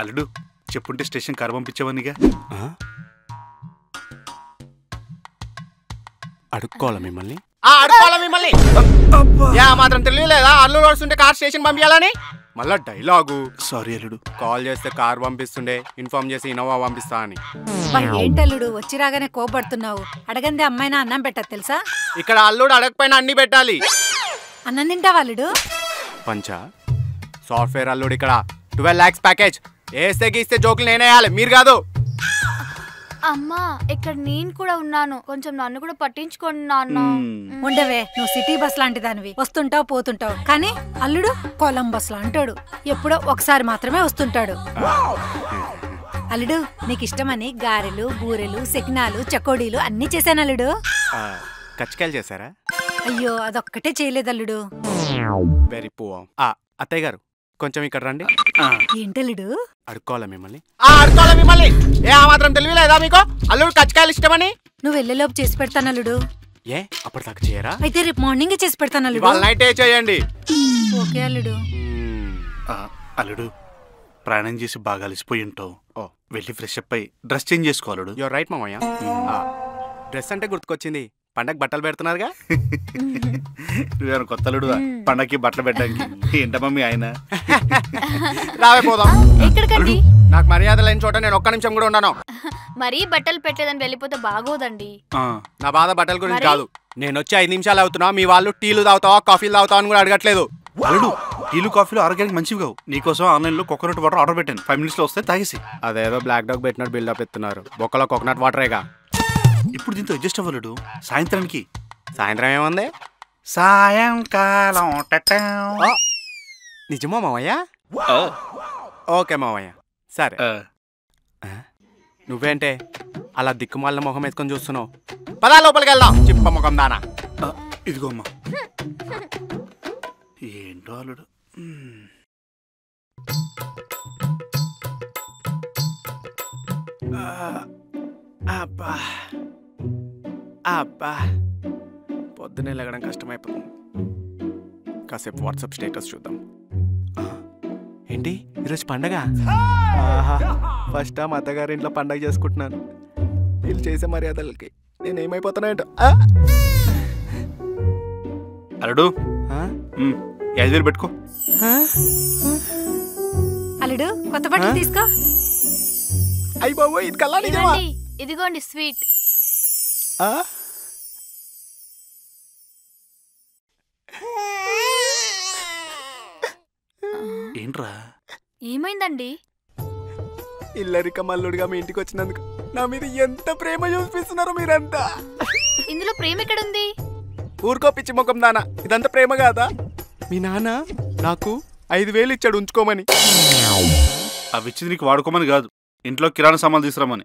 అల్లుడు చెప్పుంటే station car పంపించేవానిగా. అడుక్కోవాలా మిమ్మల్ని? మాత్రం తెలియలేదా అల్లు వస్తుంటే కార్ స్టేషన్ పంపించాలని? మళ్ళా డైలాగు. సారీ అల్లుడు. కాల్ చేస్తే కార్ పంపిస్తుండే, ఇన్ఫార్మ్ చేసి ఇన్నోవా పంపిస్తా అని. ఏంటల్లుడు వచ్చి రాగానే కోపడుతున్నావు? అడగందే అమ్మాయినా అన్నం పెట్టదు తెలుసా? ఇక్కడ అల్లుడు అడగపోయినా అన్ని పెట్టాలి. అన్నం తింటావా అల్లుడు? పంచా సాఫ్ట్వేర్ అల్లుడు ఇక్కడ 12 lakhs ప్యాకేజ్. వేస్తే గీస్తే జోకులు నేనేయాలి, మీరు కాదు. అమ్మా ఇక్కడ నేను కూడా ఉన్నాను, కొంచెం నన్ను కూడా పట్టించుకోండి నాన్న. ఉండవే, నువ్వు సిటీ బస్ లాంటి దానివి, వస్తుంటావు పోతుంటావు. కానీ అల్లుడు కొలంబస్ లా అంటాడు, ఎప్పుడో ఒకసారి మాత్రమే వస్తుంటాడు. అల్లుడు నీకు ఇష్టమని గారెలు బూరెలు సెకినాలు చకోడీలు అన్ని చేశాను అల్లుడు. కచ్చికాయలు చేశారా? అయ్యో అదొక్కటే చేయలేదు అల్లుడు. Very poor. అత్తయ్య గారు కొంచెం ఇక్కడ రండి. ఏంటల్లుడు? అడుక్కోవాలా మిమ్మల్ని? అడుక్కోవాలా మిమ్మల్ని? మాత్రం తెలియలేదా మీకు అల్లుడు కచ్చికాయలు ఇష్టమని? నువ్వు వెళ్ళేలోపు చేసి పెడతాను అల్లుడు. ఏ అప్పటిదాకా చేయరా? అయితే రేపు మార్నింగ్ చేసి పెడతాను అల్లుడు. వాళ్ళ నైటే చేయండి. ఓకే అల్లుడు. అల్లుడు ప్రయాణం చేసి బాగా అలసిపోయి ఉంటావు, వెళ్ళి ఫ్రెష్ అప్ అయి డ్రెస్ చేంజ్ చేసుకోవాలడు. యువర్ రైట్ మామయ్య. డ్రెస్ అంటే గుర్తుకొచ్చింది, పండగ బట్టలు పెడుతున్నారుగా. నువ్వేమైనా కొత్త అల్లుడు పండగకి బట్టలు పెట్టడానికి? ఏంటమ్మా మీ ఆయన? రావే పోదాం. ఎక్కడికండి? నాకు మర్యాద లేని చోట నేను ఒక్క నిమిషం కూడా ఉన్నాను. మరీ బట్టలు పెట్టలేదని వెళ్ళిపోతే బాగోదండి. నా బాధ బట్టల గురించి కాదు. నేను వచ్చి 5 నిమిషాలు అవుతున్నా, మీ వాళ్ళు టీలు తాగుతావా కాఫీలు తాగుతావా అని కూడా అడగట్లేదు. అల్లుడు టీలు కాఫీలు ఆరోగ్యానికి మంచివి కావు. నీకోసం ఆన్లైన్ లో కోకోనట్ వాటర్ ఆర్డర్ పెట్టాను, 5 minutes లో వస్తే తాగేసి. అదేదో బ్లాక్ డాగ్ పెట్టినట్టు బిల్డప్ ఎత్తున్నారు. బొక్కలో కోకోనట్ వాటరేగా. ఇప్పుడు దీంతో అడ్జస్ట్ అవ్వలేడు. సాయంత్రానికి. సాయంత్రం ఏముంది? సాయంకాలం. నిజమా మావయ్య? ఓకే మావయ్య, సరే. నువ్వేంటే అలా దిక్కుమాలిన మొహం వేసుకొని చూస్తున్నావు? పదా లోపలికి వెళ్దాం. చిప్ప ముఖం దానా. ఇదిగో అమ్మా. ఏంటో అల్లుడు. అబ్బా అబ్బా పొద్దునే లేగడం కష్టమైపోతుంది. కాసేపు వాట్సాప్ స్టేటస్ చూద్దాం. ఏంటి ఈరోజు పండగ? ఫస్ట్ టైం అత్తగారి ఇంట్లో పండగ చేసుకుంటున్నాను. వీళ్ళు చేసే మర్యాదలకి నేను ఏమైపోతున్నా ఏంటో. అల్లుడు 5,000 పెట్టుకో. అల్లుడు కొత్త బట్టలు తీసుకో. అయ్యి బాబు ఇది కల్లా నిజమా? ఇదిగోండి స్వీట్. ఏంట్రా ఏమైందండి? ఇల్లరిక మల్లుడిగా మీ ఇంటికి వచ్చినందుకు నా మీద ఎంత ప్రేమ చూపిస్తున్నారో మీరంతా. ఇందులో ప్రేమ ఎక్కడుంది? ఊరుకో పిచ్చి ముఖం దానా, ఇదంతా ప్రేమ కాదా? మీ నాన్న నాకు 5,000 ఇచ్చాడు ఉంచుకోమని. అవి ఇచ్చింది నీకు వాడుకోమని కాదు, ఇంట్లో కిరాణా సామాన్లు తీసుకురామని.